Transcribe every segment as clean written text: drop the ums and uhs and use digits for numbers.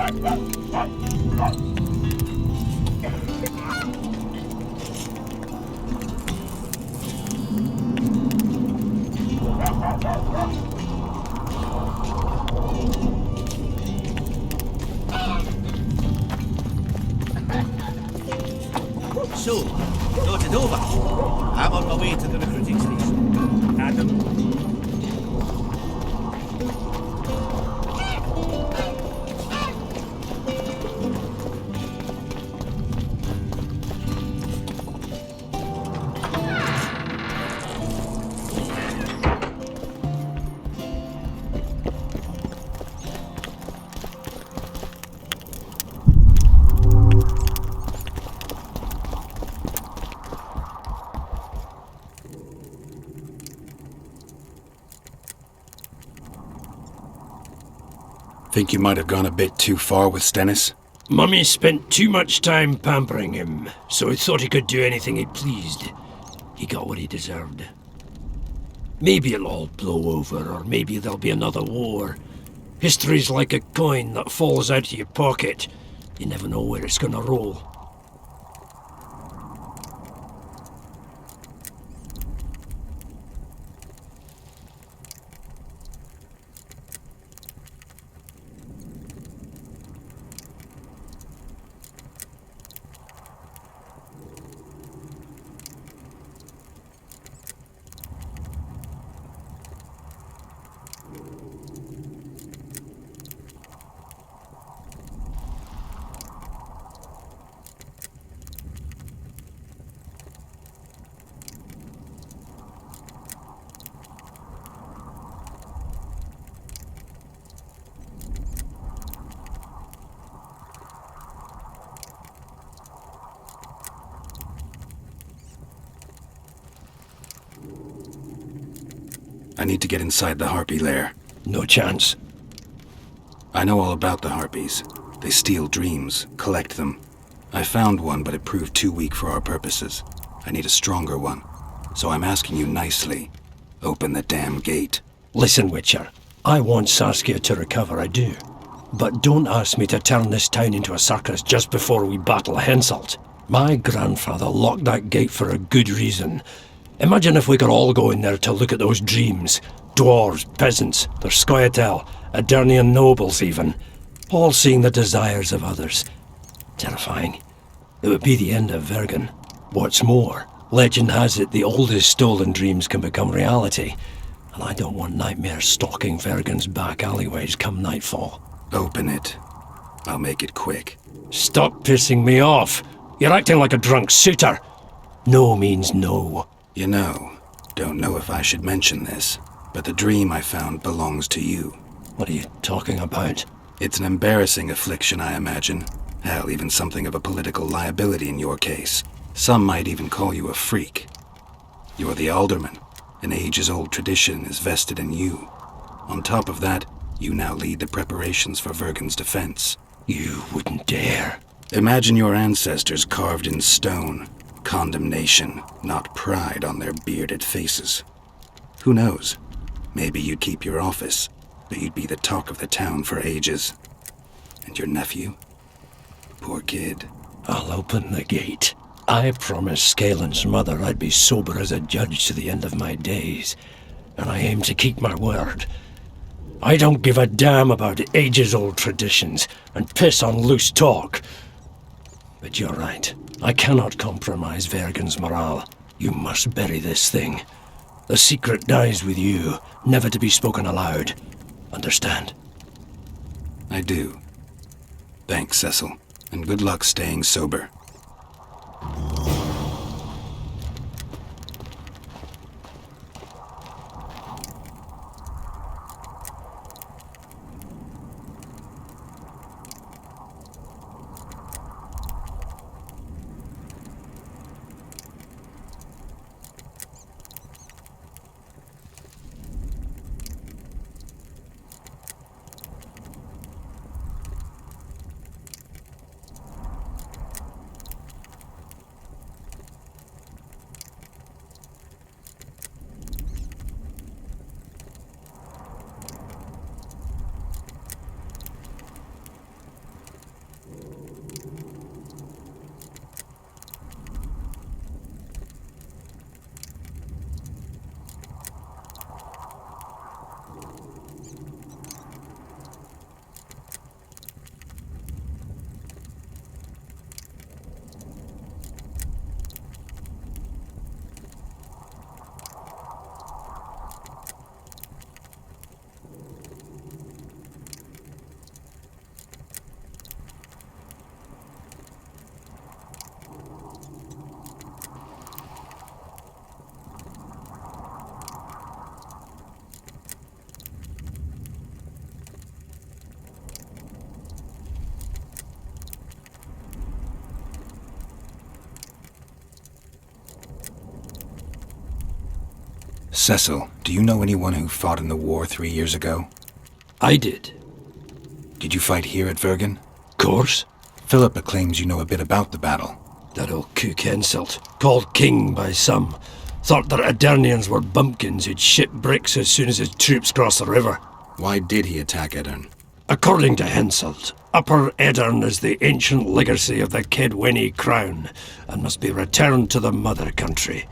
So, noted over. I'm on my way to the recruiting station. Adam. Think you might have gone a bit too far with Stennis? Mummy spent too much time pampering him, so he thought he could do anything he pleased. He got what he deserved. Maybe it'll all blow over, or maybe there'll be another war. History's like a coin that falls out of your pocket. You never know where it's gonna roll. I need to get inside the harpy lair. No chance. I know all about the harpies. They steal dreams, collect them. I found one, but it proved too weak for our purposes. I need a stronger one. So I'm asking you nicely, open the damn gate. Listen, Witcher. I want Saskia to recover, I do. But don't ask me to turn this town into a circus just before we battle a Henselt. My grandfather locked that gate for a good reason. Imagine if we could all go in there to look at those dreams. Dwarves, peasants, their scoia'tael, Adernian nobles even. All seeing the desires of others. Terrifying. It would be the end of Vergen. What's more, legend has it the oldest stolen dreams can become reality. And I don't want nightmares stalking Vergen's back alleyways come nightfall. Open it. I'll make it quick. Stop pissing me off. You're acting like a drunk suitor. No means no. You know, don't know if I should mention this, but the dream I found belongs to you. What are you talking about? It's an embarrassing affliction, I imagine. Hell, even something of a political liability in your case. Some might even call you a freak. You're the alderman. An ages-old tradition is vested in you. On top of that, you now lead the preparations for Vergen's defense. You wouldn't dare. Imagine your ancestors carved in stone. Condemnation, not pride on their bearded faces. Who knows? Maybe you'd keep your office, but you'd be the talk of the town for ages. And your nephew? Poor kid. I'll open the gate. I promised Scalen's mother I'd be sober as a judge to the end of my days, and I aim to keep my word. I don't give a damn about ages-old traditions and piss on loose talk. But you're right. I cannot compromise Vergen's morale. You must bury this thing. The secret dies with you, never to be spoken aloud. Understand? I do. Thanks, Cecil, and good luck staying sober. Cecil, do you know anyone who fought in the war 3 years ago? I did. Did you fight here at Vergen? Course. Philippa claims you know a bit about the battle. That old kook insult, called king by some, thought that Adernians were bumpkins who'd ship bricks as soon as his troops crossed the river. Why did he attack Edern? According to Henselt, Upper Edern is the ancient legacy of the Kedweni crown and must be returned to the mother country.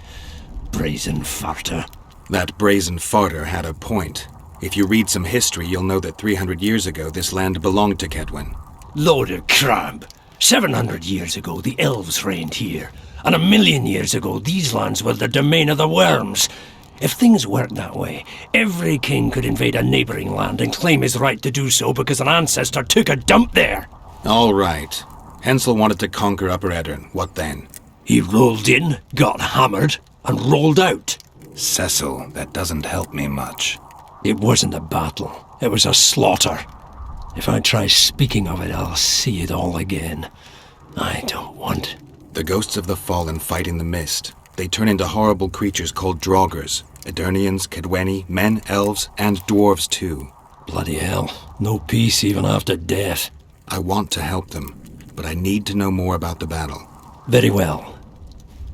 Brazen farter. That brazen farter had a point. If you read some history, you'll know that 300 years ago this land belonged to Kedwen. Load of crab. 700 years ago the elves reigned here, and 1,000,000 years ago these lands were the domain of the worms. If things worked that way, every king could invade a neighbouring land and claim his right to do so because an ancestor took a dump there. All right. Hensel wanted to conquer Upper Edern. What then? He rolled in, got hammered, and rolled out. Cecil, that doesn't help me much. It wasn't a battle. It was a slaughter. If I try speaking of it, I'll see it all again. I don't want... The ghosts of the fallen fight in the mist. They turn into horrible creatures called Draugrs. Eternians, Kedweni, men, elves, and dwarves too. Bloody hell. No peace even after death. I want to help them, but I need to know more about the battle. Very well.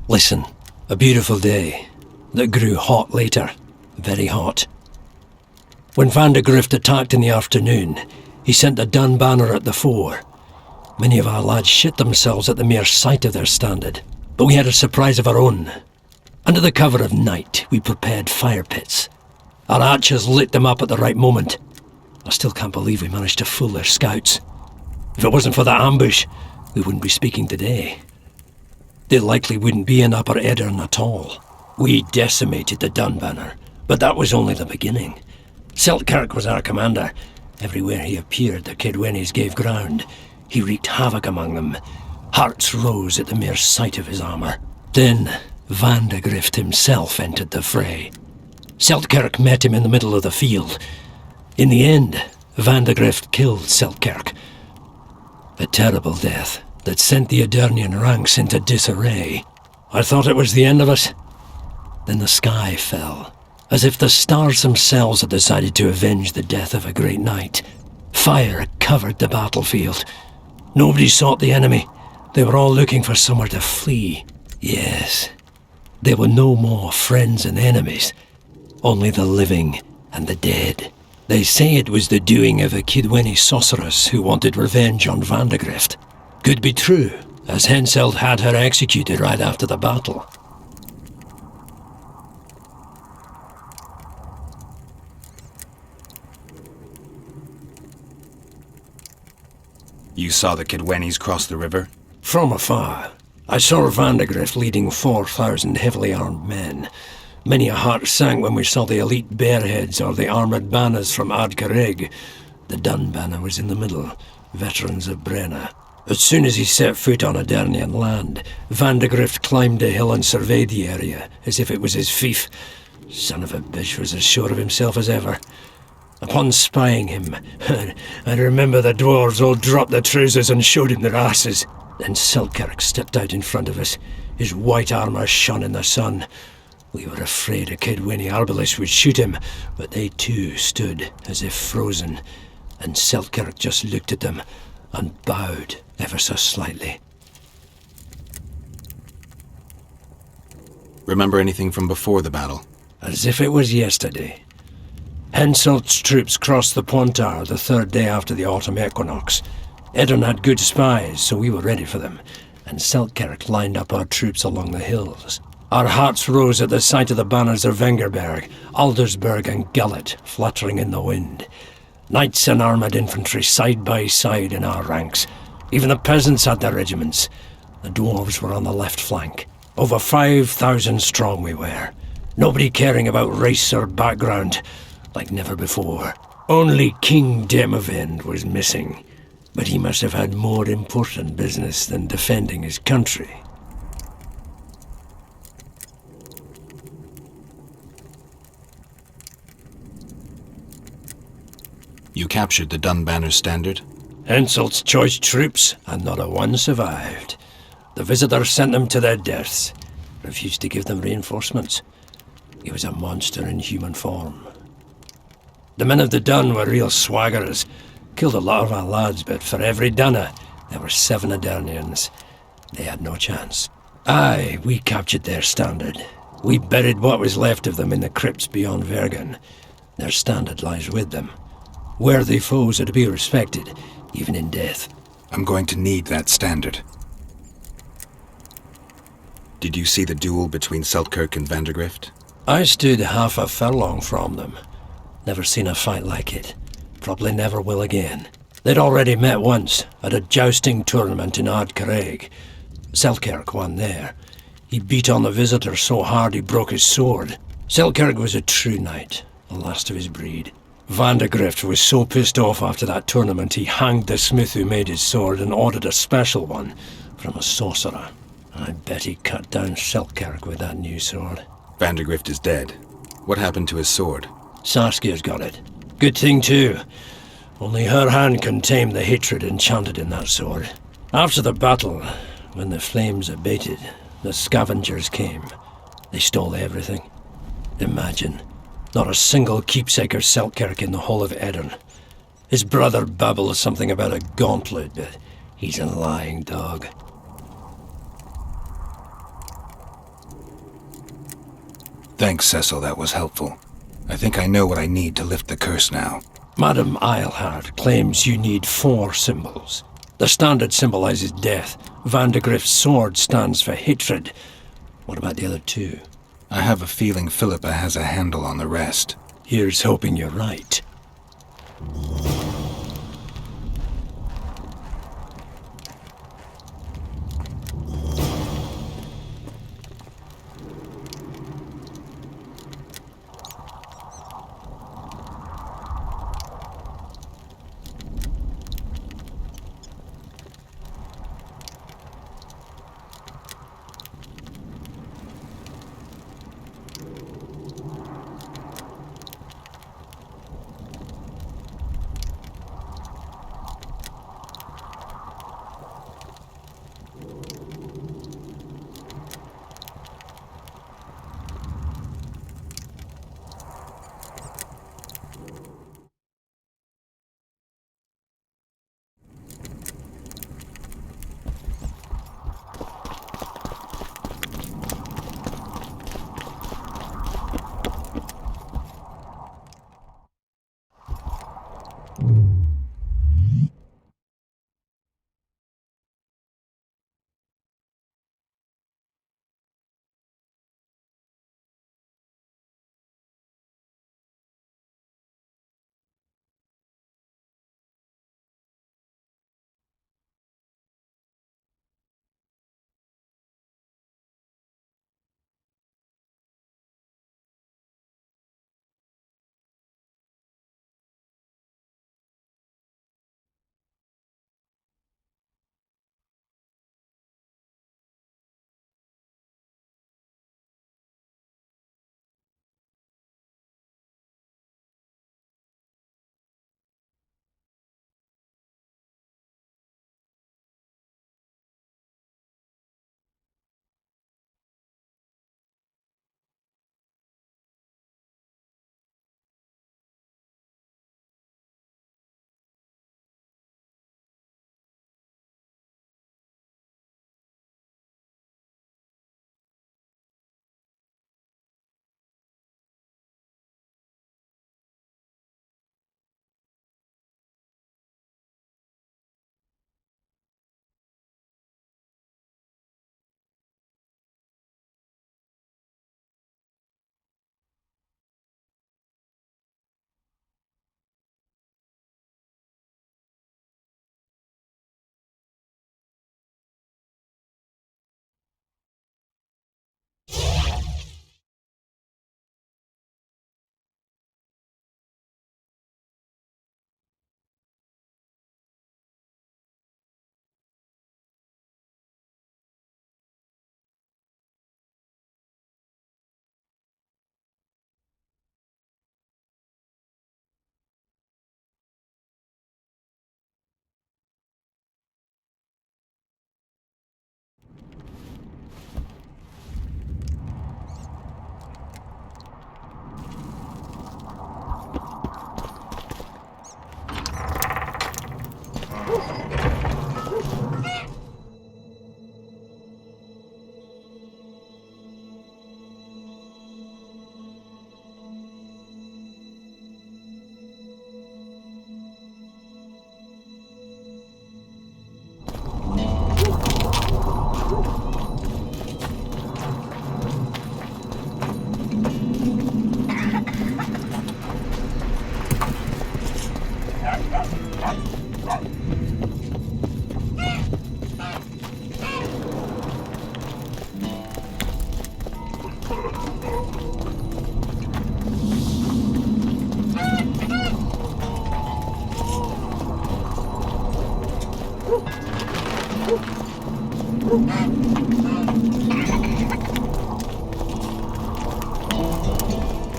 Listen, a beautiful day that grew hot later. Very hot. When Van de Grift attacked in the afternoon, he sent a dun banner at the fore. Many of our lads shit themselves at the mere sight of their standard, but we had a surprise of our own. Under the cover of night, we prepared fire pits. Our archers lit them up at the right moment. I still can't believe we managed to fool their scouts. If it wasn't for that ambush, we wouldn't be speaking today. They likely wouldn't be in Upper Edern at all. We decimated the dun banner, but that was only the beginning. Seltkirk was our commander. Everywhere he appeared, the Kedwenis gave ground. He wreaked havoc among them. Hearts rose at the mere sight of his armour. Then Van de Grift himself entered the fray. Seltkirk met him in the middle of the field. In the end, Van de Grift killed Seltkirk. A terrible death that sent the Adernian ranks into disarray. I thought it was the end of us. Then the sky fell, as if the stars themselves had decided to avenge the death of a great knight. Fire covered the battlefield. Nobody sought the enemy. They were all looking for somewhere to flee. Yes, there were no more friends and enemies, only the living and the dead. They say it was the doing of a Kedweni sorceress who wanted revenge on Van de Grift. Could be true, as Henselt had her executed right after the battle. You saw the Kedwenis cross the river? From afar, I saw Van de Grift leading 4,000 heavily armed men. Many a heart sank when we saw the elite bearheads or the armoured banners from Ardcarrig. The dun banner was in the middle, veterans of Brenna. As soon as he set foot on Adernian land, Van de Grift climbed a hill and surveyed the area, as if it was his fief. Son of a bitch was as sure of himself as ever. Upon spying him, I remember the dwarves all dropped their trousers and showed him their asses. Then Seltkirk stepped out in front of us. His white armour shone in the sun. We were afraid a Kedweni arbalist would shoot him, but they too stood as if frozen, and Seltkirk just looked at them and bowed ever so slightly. Remember anything from before the battle? As if it was yesterday. Henselt's troops crossed the Pontard the third day after the autumn equinox. Edern had good spies, so we were ready for them, and Seltkirk lined up our troops along the hills. Our hearts rose at the sight of the banners of Vengerberg, Aldersberg and Gullet fluttering in the wind. Knights and armoured infantry side by side in our ranks. Even the peasants had their regiments. The dwarves were on the left flank. Over 5,000 strong we were. Nobody caring about race or background, like never before. Only King Demavend was missing, but he must have had more important business than defending his country. You captured the Dun Banner standard? Henselt's choice troops, and not a one survived. The visitors sent them to their deaths, refused to give them reinforcements. He was a monster in human form. The men of the Dun were real swaggerers. Killed a lot of our lads, but for every Dunner, there were 7 Adarnians. They had no chance. Aye, we captured their standard. We buried what was left of them in the crypts beyond Vergen. Their standard lies with them. Worthy foes are to be respected, even in death. I'm going to need that standard. Did you see the duel between Selkirk and Vandergrift? I stood half a furlong from them. Never seen a fight like it. Probably never will again. They'd already met once, at a jousting tournament in Ardcarreg. Selkirk won there. He beat on the visitor so hard he broke his sword. Selkirk was a true knight, the last of his breed. Vandergrift was so pissed off after that tournament he hanged the smith who made his sword and ordered a special one from a sorcerer. I bet he cut down Selkirk with that new sword. Vandergrift is dead. What happened to his sword? Saskia's got it. Good thing too. Only her hand can tame the hatred enchanted in that sword. After the battle, when the flames abated, the scavengers came. They stole everything. Imagine, not a single keepsake of Selkirk in the whole of Edirn. His brother babbles something about a gauntlet, but he's a lying dog. Thanks, Cecil, that was helpful. I think I know what I need to lift the curse now. Madame Eilhard claims you need 4 symbols. The standard symbolizes death. Vandergrift's sword stands for hatred. What about the other 2? I have a feeling Philippa has a handle on the rest. Here's hoping you're right.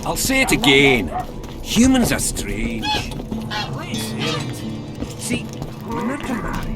I'll say it again. Humans are strange. Let's hear it. See, when they're married,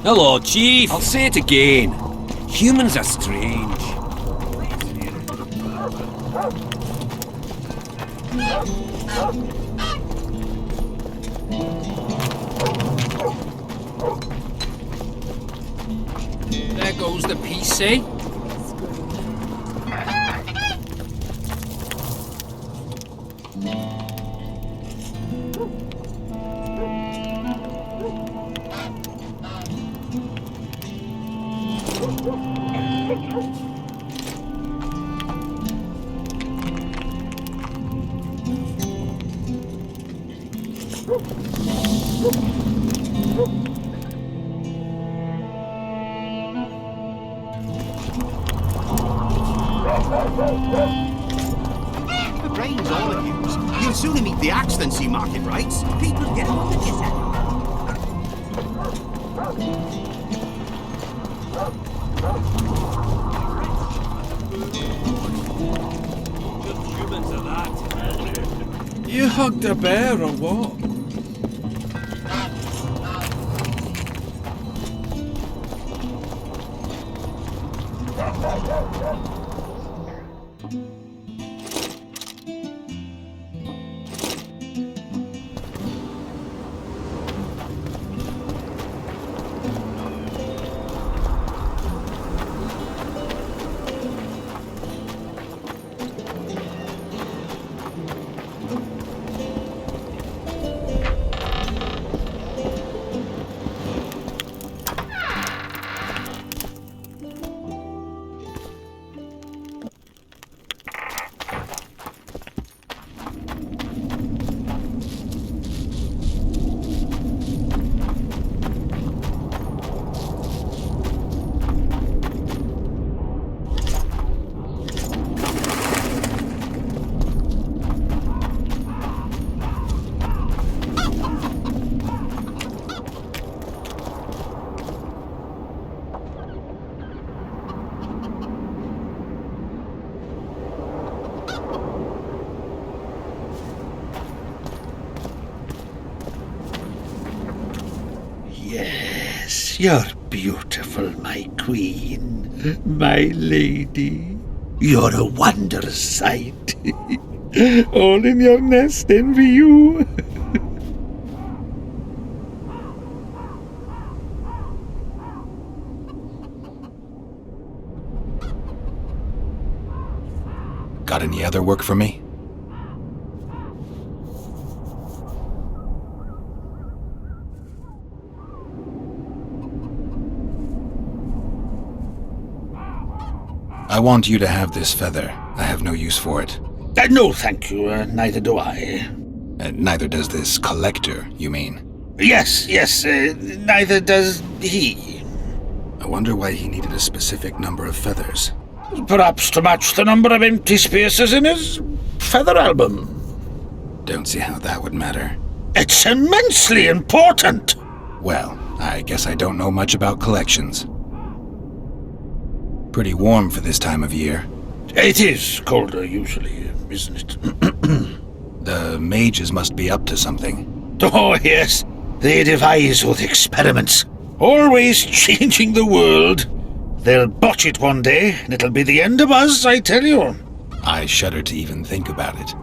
hello, Chief. I'll say it again. Humans are strange. There goes the PC. The brains all of yous. You'll sooner meet the axe than see market rights. People get on with it. You hugged a bear or what? yes, you're beautiful, my queen, my lady. You're a wondrous sight. All in your nest envy you. Got any other work for me? I want you to have this feather. I have no use for it. No, thank you. Neither do I. Neither does this collector, you mean? Yes, neither does he. I wonder why he needed a specific number of feathers. Perhaps to match the number of empty spaces in his feather album. Don't see how that would matter. It's immensely important. Well, I guess I don't know much about collections. Pretty warm for this time of year. It is colder usually, isn't it? The mages must be up to something. Oh, yes. They devise with experiments. Always changing the world. They'll botch it one day, and it'll be the end of us, I tell you. I shudder to even think about it.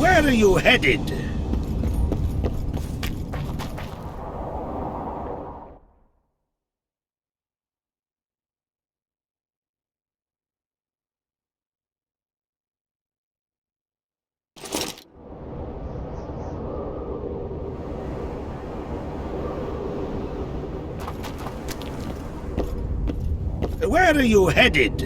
Where are you headed? Where are you headed?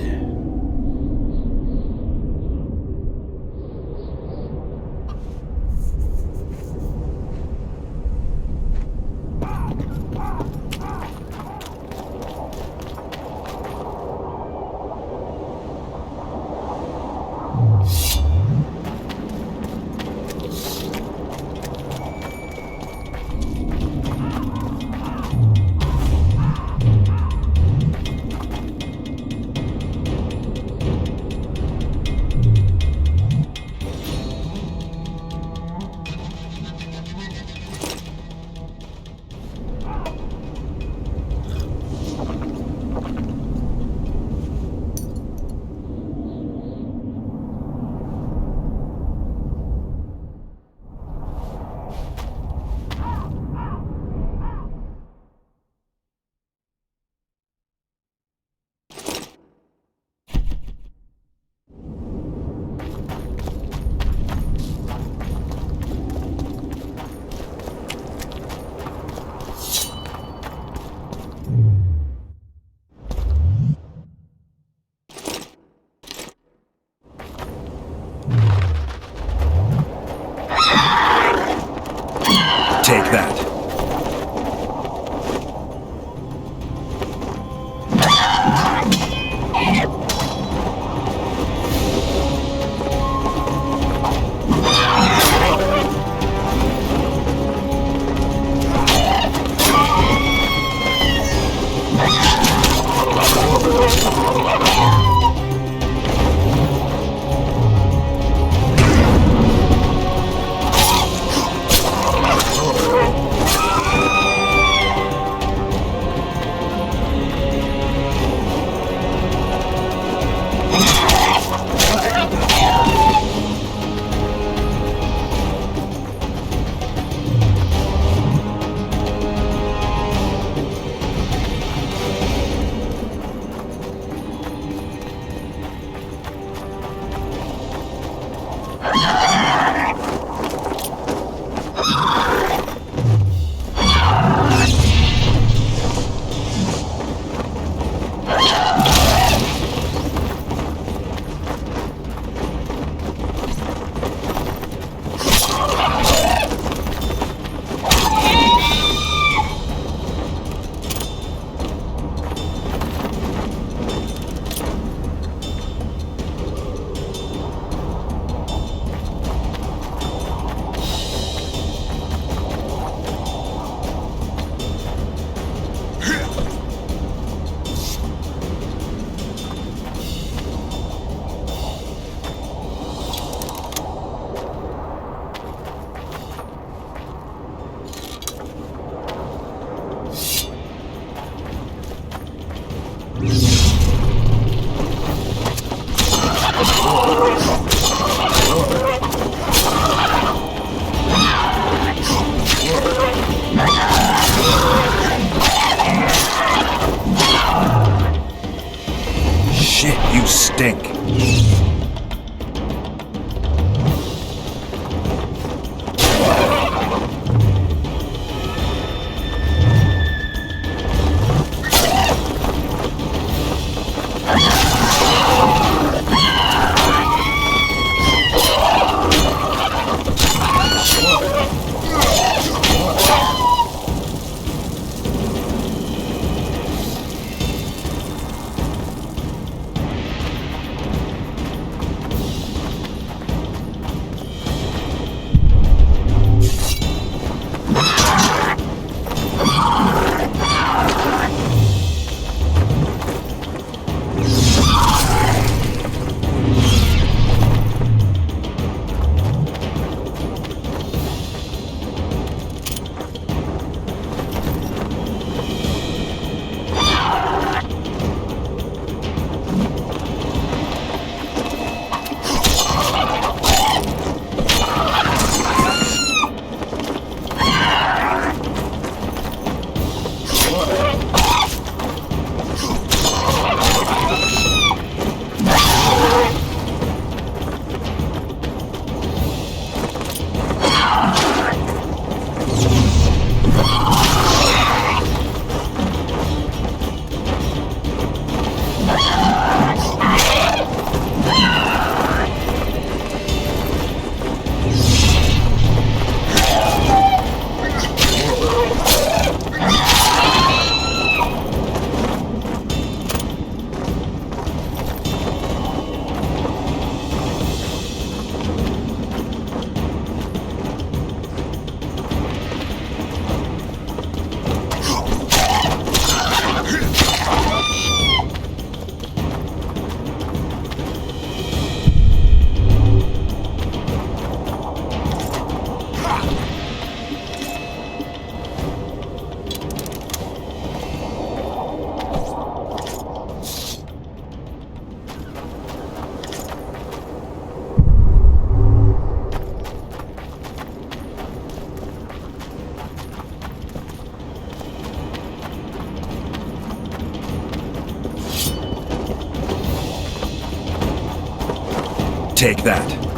Take that. Take that.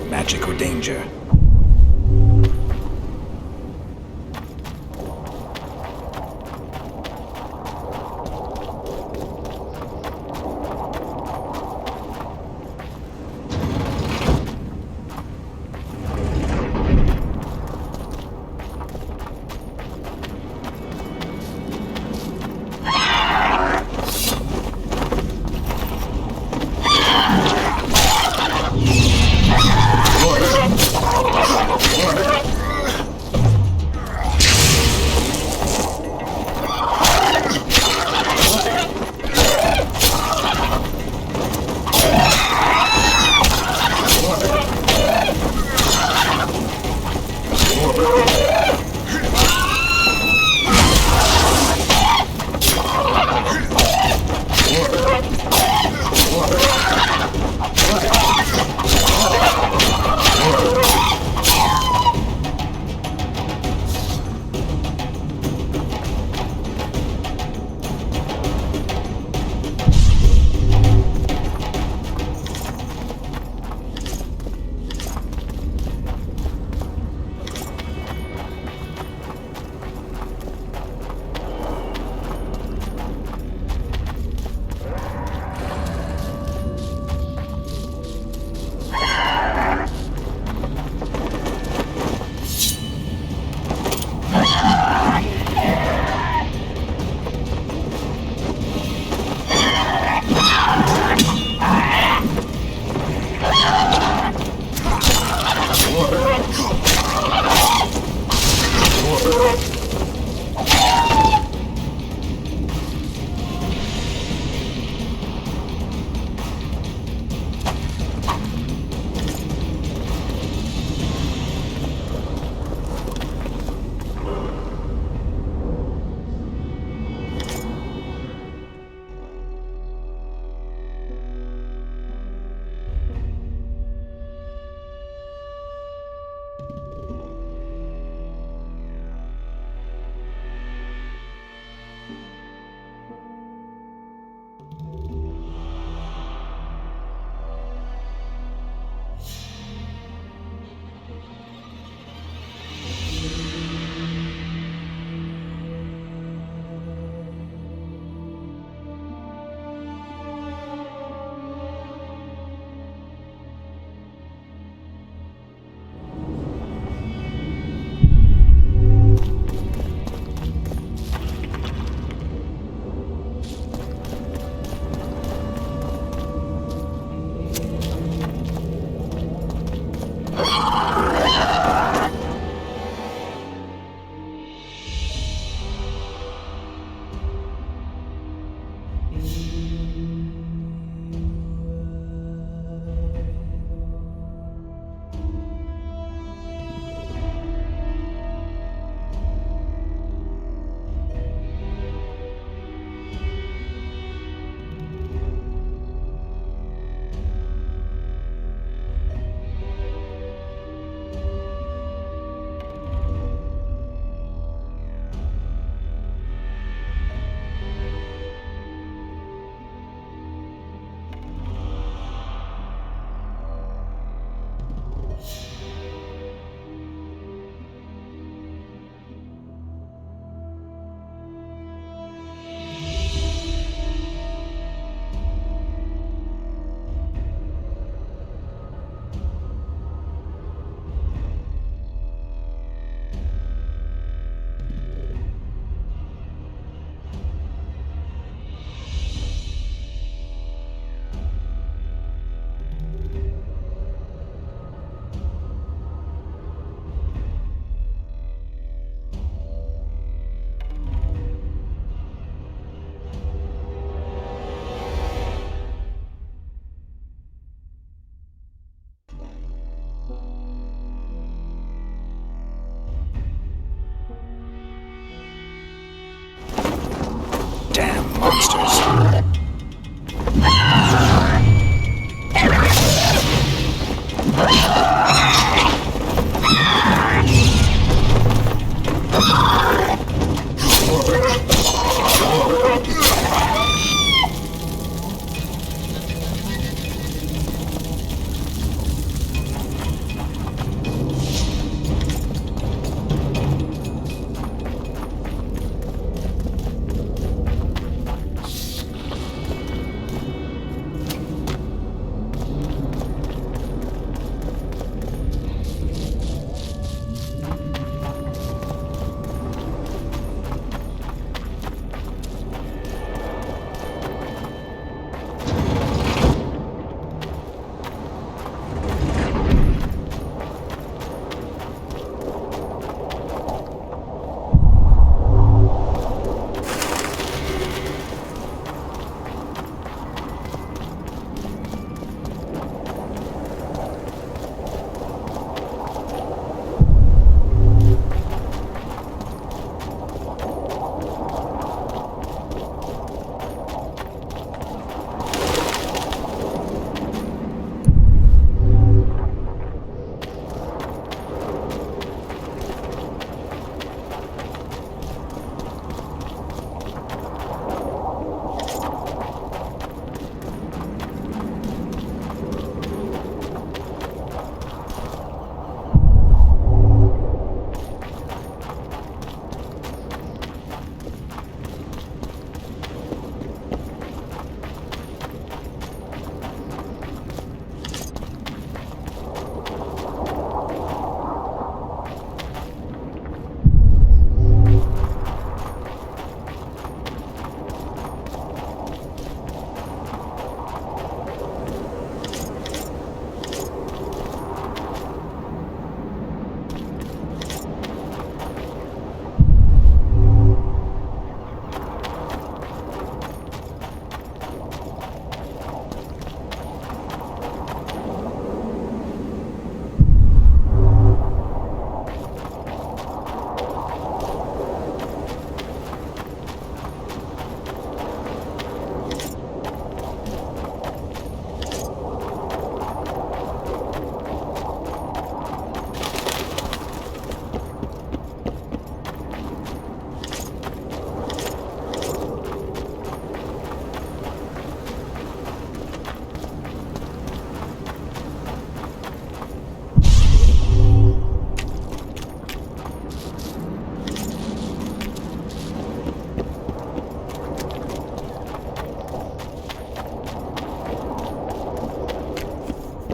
Magic or danger?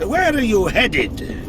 Where are you headed?